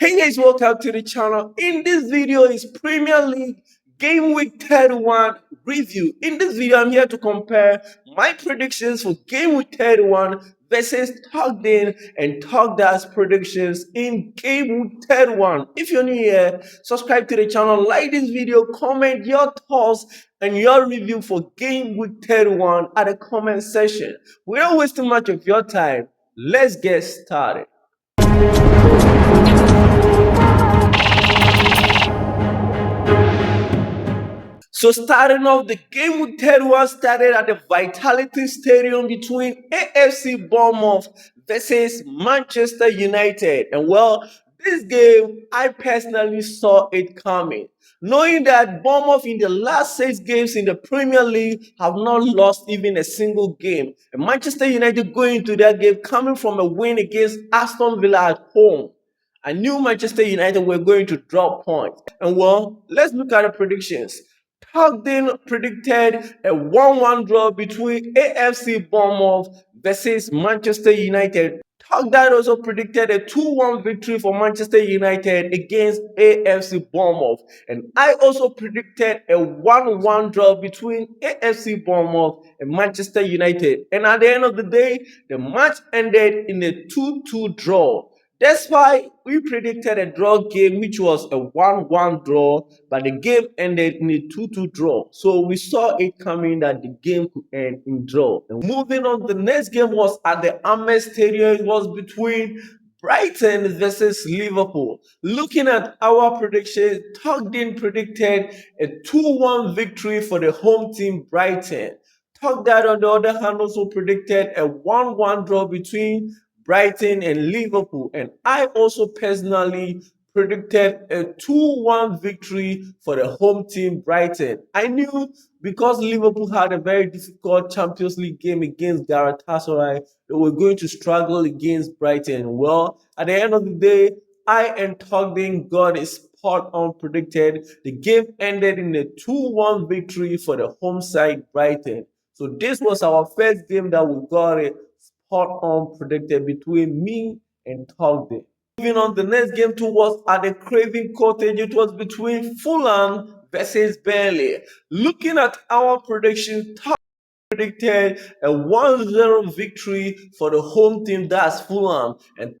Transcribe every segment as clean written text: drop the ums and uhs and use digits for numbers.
Hey guys, welcome to the channel. In this video is Premier League Game Week 31 review. In this video, I'm here to compare my predictions for Game Week 31 versus Thogden and Thogden's predictions in Game Week 31. If you're new here, subscribe to the channel, like this video, comment your thoughts and your review for Game Week 31 at the comment section. Without wasting much of your time, let's get started. So starting off, the game with 31 started at the Vitality Stadium between AFC Bournemouth versus Manchester United. And well, this game, I personally saw it coming. Knowing that Bournemouth in the last 6 games in the Premier League have not lost even a single game. And Manchester United going into that game coming from a win against Aston Villa at home. I knew Manchester United were going to drop points. And well, let's look at the predictions. Thogden predicted a 1-1 draw between AFC Bournemouth versus Manchester United. Thogden also predicted a 2-1 victory for Manchester United against AFC Bournemouth. And I also predicted a 1-1 draw between AFC Bournemouth and Manchester United. And at the end of the day, the match ended in a 2-2 draw. That's why we predicted a draw game, which was a 1-1 draw, but the game ended in a 2-2 draw. So we saw it coming that the game could end in draw. And moving on, the next game was at the Amex Stadium. It was between Brighton versus Liverpool. Looking at our predictions, Thogden predicted a 2-1 victory for the home team Brighton. Thogden, on the other hand, also predicted a 1-1 draw between Brighton and Liverpool. And I also personally predicted a 2-1 victory for the home team Brighton. I knew because Liverpool had a very difficult Champions League game against Galatasaray, they were going to struggle against Brighton. Well, at the end of the day, I and Thogden got it spot on predicted. The game ended in a 2-1 victory for the home side Brighton. So this was our first game that we got it spot on predicted between me and Thogden. Moving on, the next game too was at the Craven Cottage. It was between Fulham versus Burnley. Looking at our prediction, Thogden predicted a 1-0 victory for the home team, that's Fulham, and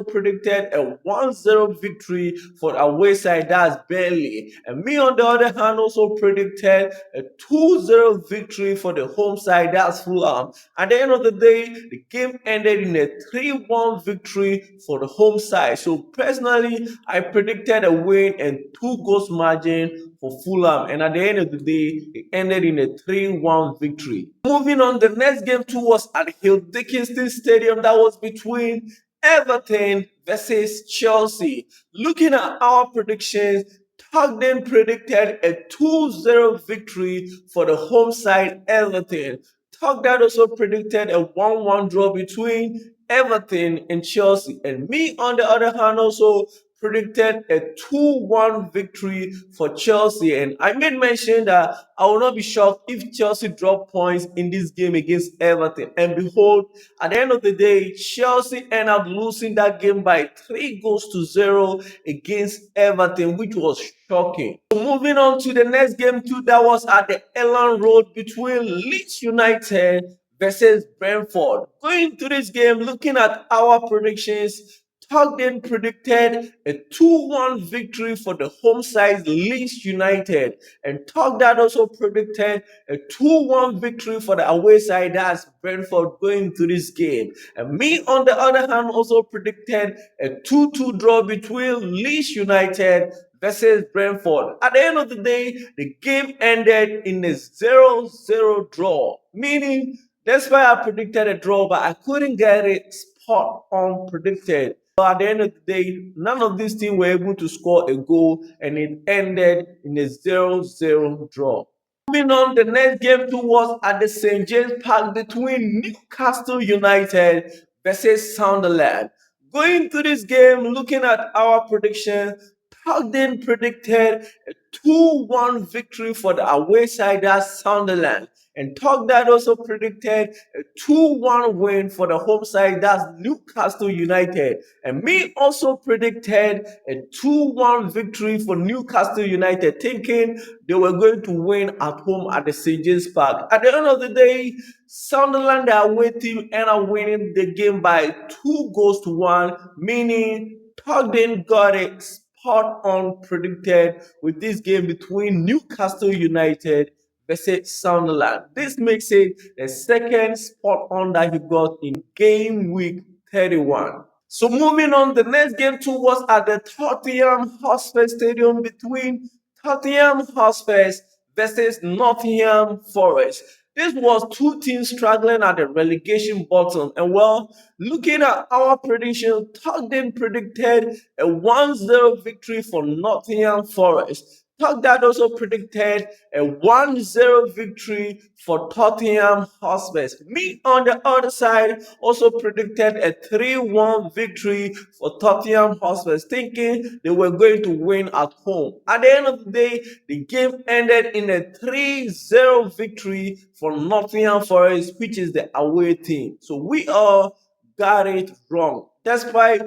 predicted a 1-0 victory for away side, that's Burnley. And me on the other hand also predicted a 2-0 victory for the home side, that's Fulham. At the end of the day, the game ended in a 3-1 victory for the home side. So personally, I predicted a win and 2 goals margin for Fulham, and at the end of the day, it ended in a 3-1 victory. Moving on, the next game too was at Hill Dickinson Stadium. That was between Everton versus Chelsea. Looking at our predictions, Thogden predicted a 2-0 victory for the home side Everton. Thogden also predicted a 1-1 draw between Everton and Chelsea. And me, on the other hand, also predicted a 2-1 victory for Chelsea. And I made mention that I will not be shocked if Chelsea drop points in this game against Everton. And behold, at the end of the day, Chelsea ended up losing that game by 3-0 against Everton, which was shocking. So moving on to the next game too, that was at the Elland Road between Leeds United versus Brentford. Going to this game, looking at our predictions, Thogden predicted a 2-1 victory for the home side Leeds United, and Thogden also predicted a 2-1 victory for the away side, that's Brentford, going to this game. And me, on the other hand, also predicted a 2-2 draw between Leeds United versus Brentford. At the end of the day, the game ended in a 0-0 draw, meaning that's why I predicted a draw, but I couldn't get it spot on predicted. But at the end of the day, none of these teams were able to score a goal, and it ended in a 0-0 draw. Moving on, the next game too was at the St. James Park between Newcastle United versus Sunderland. Going to this game, looking at our prediction, Thogden predicted a 2-1 victory for the away side at Sunderland. And Thogden also predicted a 2-1 win for the home side, that's Newcastle United. And me also predicted a 2-1 victory for Newcastle United, thinking they were going to win at home at the St. James Park. At the end of the day, Sunderland, the away team, ended up winning the game by 2 goals to 1, meaning Thogden got it spot on predicted with this game between Newcastle United versus Sunderland. This makes it the second spot on that he got in game week 31. So moving on, the next game too was at the Tottenham Hotspur Stadium between Tottenham Hotspur versus Nottingham Forest. This was two teams struggling at the relegation bottom. And well, looking at our prediction, Tottenham predicted a 1-0 victory for Nottingham Forest. Thogden also predicted a 1-0 victory for Tottenham Hotspur. Me on the other side also predicted a 3-1 victory for Tottenham Hotspur, thinking they were going to win at home. At the end of the day, the game ended in a 3-0 victory for Nottingham Forest, which is the away team. So we all got it wrong. Despite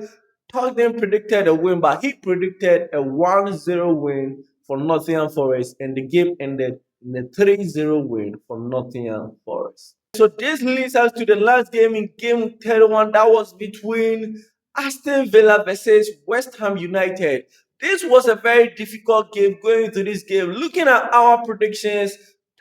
Thogden predicted a win, but he predicted a 1-0 win for Nottingham Forest, and the game ended in a 3-0 win for Nottingham Forest. So this leads us to the last game in game 31, that was between Aston Villa versus West Ham United. This was a very difficult game going into this game. Looking at our predictions,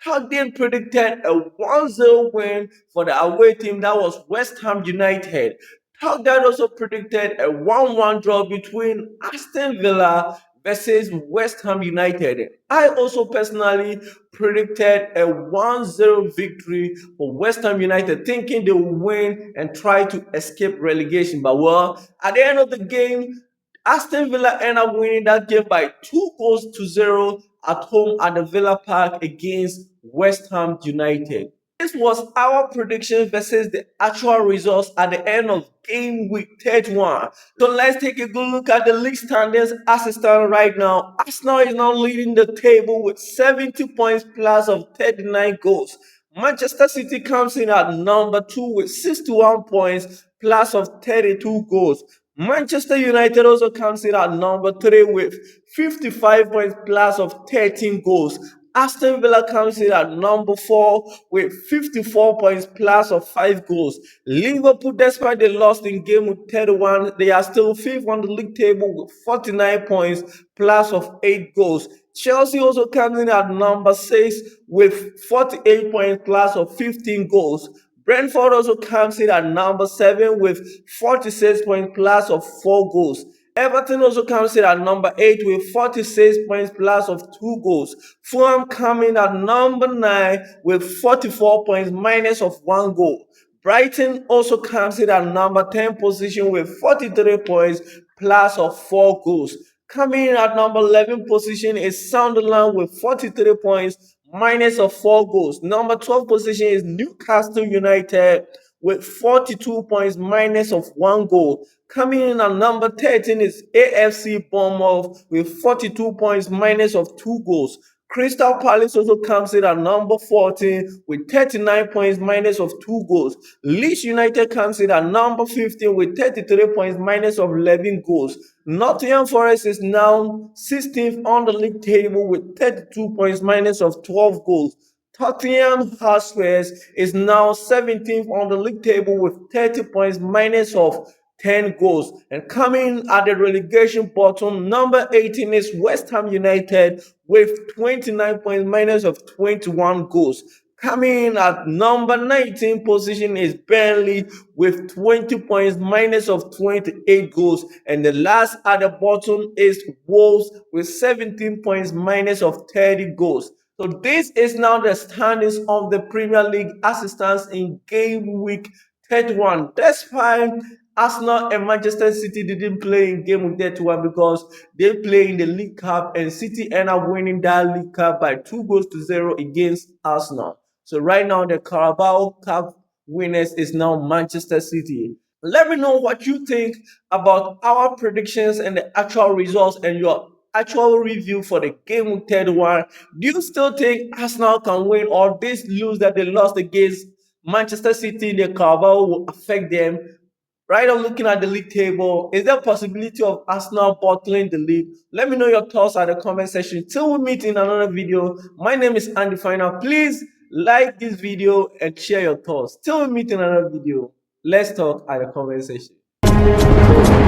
Thogden predicted a 1-0 win for the away team, that was West Ham United. Thogden also predicted a 1-1 draw between Aston Villa versus West Ham United. I also personally predicted a 1-0 victory for West Ham United, thinking they will win and try to escape relegation. But well, at the end of the game, Aston Villa ended up winning that game by 2 goals to 0 at home at the Villa Park against West Ham United. This was our prediction versus the actual results at the end of game week 31. So let's take a good look at the league standings as it stands right now. Arsenal is now leading the table with 70 points plus of 39 goals. Manchester City comes in at number 2 with 61 points plus of 32 goals. Manchester United also comes in at number 3 with 55 points plus of 13 goals. Aston Villa comes in at number 4 with 54 points plus of 5 goals. Liverpool, despite they lost in game week 31, they are still 5th on the league table with 49 points plus of 8 goals. Chelsea also comes in at number 6 with 48 points plus of 15 goals. Brentford also comes in at number 7 with 46 points plus of 4 goals. Everton also comes in at number 8 with 46 points plus of 2 goals. Fulham coming at number 9 with 44 points minus of 1 goal. Brighton also comes in at number 10 position with 43 points plus of 4 goals. Coming in at number 11 position is Sunderland with 43 points minus of 4 goals. Number 12 position is Newcastle United with 42 points minus of 1 goal. Coming in at number 13 is AFC Bournemouth with 42 points minus of 2 goals. Crystal Palace also comes in at number 14 with 39 points minus of 2 goals. Leeds United comes in at number 15 with 33 points minus of 11 goals. Nottingham Forest is now 16th on the league table with 32 points minus of 12 goals. Tottenham Hotspur is now 17th on the league table with 30 points minus of 10 goals. And coming at the relegation bottom, number 18 is West Ham United with 29 points minus of 21 goals. Coming in at number 19 position is Burnley with 20 points minus of 28 goals. And the last at the bottom is Wolves with 17 points minus of 30 goals. So this is now the standings of the Premier League as it stands in game week 31. Despite Arsenal and Manchester City didn't play in game week 31 because they play in the League Cup, and City end up winning that League Cup by 2 goals to 0 against Arsenal. So right now the Carabao Cup winners is now Manchester City. Let me know what you think about our predictions and the actual results and your actual review for the game week 31. Do you still think Arsenal can win, or this lose that they lost against Manchester City in the Carabao will affect them? Right on looking at the league table, is there a possibility of Arsenal bottling the league? Let me know your thoughts at the comment section. Till we meet in another video, my name is Andy Final. Please like this video and share your thoughts. Till we meet in another video, let's talk at the comment section.